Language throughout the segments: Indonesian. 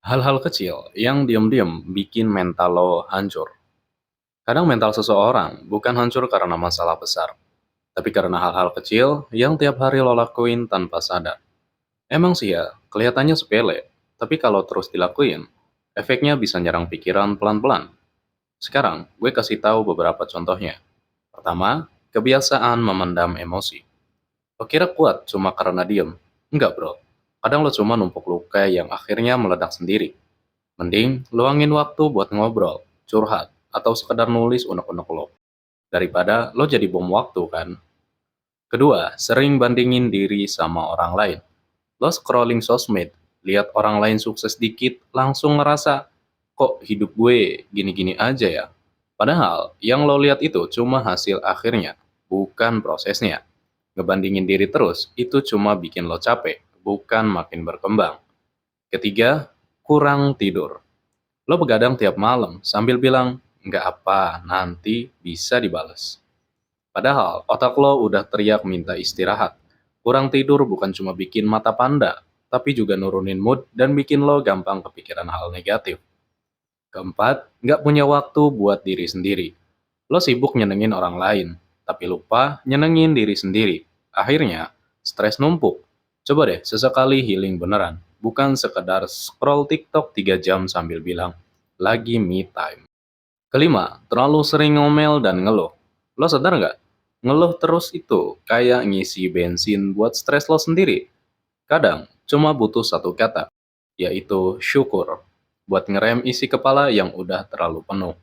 Hal-hal kecil yang diam-diam bikin mental lo hancur. Kadang mental seseorang bukan hancur karena masalah besar, tapi karena hal-hal kecil yang tiap hari lo lakuin tanpa sadar. Emang sih ya, kelihatannya sepele, tapi kalau terus dilakuin, efeknya bisa nyerang pikiran pelan-pelan. Sekarang, gue kasih tahu beberapa contohnya. Pertama, kebiasaan memendam emosi. Lo kira kuat cuma karena diem? Enggak bro, kadang lo cuma numpuk luka yang akhirnya meledak sendiri. Mending luangin waktu buat ngobrol, curhat, atau sekedar nulis unek-unek lo, daripada lo jadi bom waktu kan. Kedua, sering bandingin diri sama orang lain. Lo scrolling sosmed, lihat orang lain sukses dikit, langsung ngerasa, kok hidup gue gini-gini aja ya? Padahal, yang lo lihat itu cuma hasil akhirnya, bukan prosesnya. Ngebandingin diri terus, itu cuma bikin lo capek, bukan makin berkembang. Ketiga, kurang tidur. Lo begadang tiap malam sambil bilang, nggak apa, nanti bisa dibales. Padahal otak lo udah teriak minta istirahat. Kurang tidur bukan cuma bikin mata panda, tapi juga nurunin mood dan bikin lo gampang kepikiran hal negatif. Keempat, nggak punya waktu buat diri sendiri. Lo sibuk nyenengin orang lain, tapi lupa nyenengin diri sendiri. Akhirnya, stres numpuk. Coba deh sesekali healing beneran, bukan sekedar scroll TikTok 3 jam sambil bilang, lagi me time. Kelima, terlalu sering ngomel dan ngeluh. Lo sadar nggak? Ngeluh terus itu kayak ngisi bensin buat stres lo sendiri. Kadang cuma butuh satu kata, yaitu syukur, buat ngerem isi kepala yang udah terlalu penuh.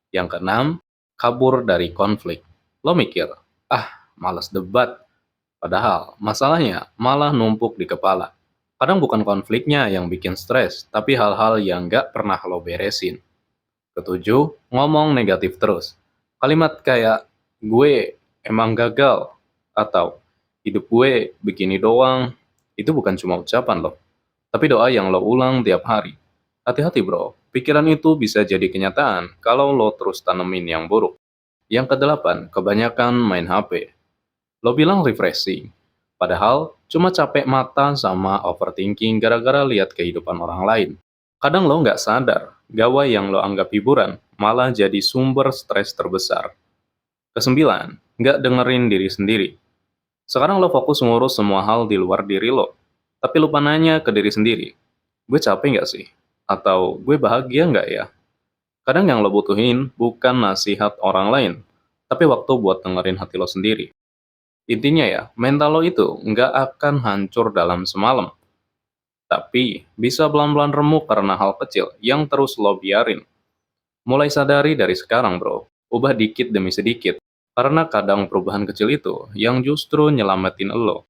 Yang keenam, kabur dari konflik. Lo mikir, males debat. Padahal masalahnya malah numpuk di kepala. Kadang bukan konfliknya yang bikin stres, tapi hal-hal yang nggak pernah lo beresin. Ketujuh, ngomong negatif terus. Kalimat kayak, gue emang gagal, atau hidup gue begini doang, itu bukan cuma ucapan loh, tapi doa yang lo ulang tiap hari. Hati-hati bro, pikiran itu bisa jadi kenyataan kalau lo terus tanemin yang buruk. Yang kedelapan, kebanyakan main HP. Lo bilang refreshing, padahal cuma capek mata sama overthinking gara-gara lihat kehidupan orang lain. Kadang lo nggak sadar, gawai yang lo anggap hiburan malah jadi sumber stres terbesar. Kesembilan, nggak dengerin diri sendiri. Sekarang lo fokus ngurus semua hal di luar diri lo, tapi lupa nanya ke diri sendiri. Gue capek nggak sih? Atau gue bahagia nggak ya? Kadang yang lo butuhin bukan nasihat orang lain, tapi waktu buat dengerin hati lo sendiri. Intinya ya, mental lo itu nggak akan hancur dalam semalam, tapi bisa pelan-pelan remuk karena hal kecil yang terus lo biarin. Mulai sadari dari sekarang bro, ubah dikit demi sedikit, karena kadang perubahan kecil itu yang justru nyelamatin lo.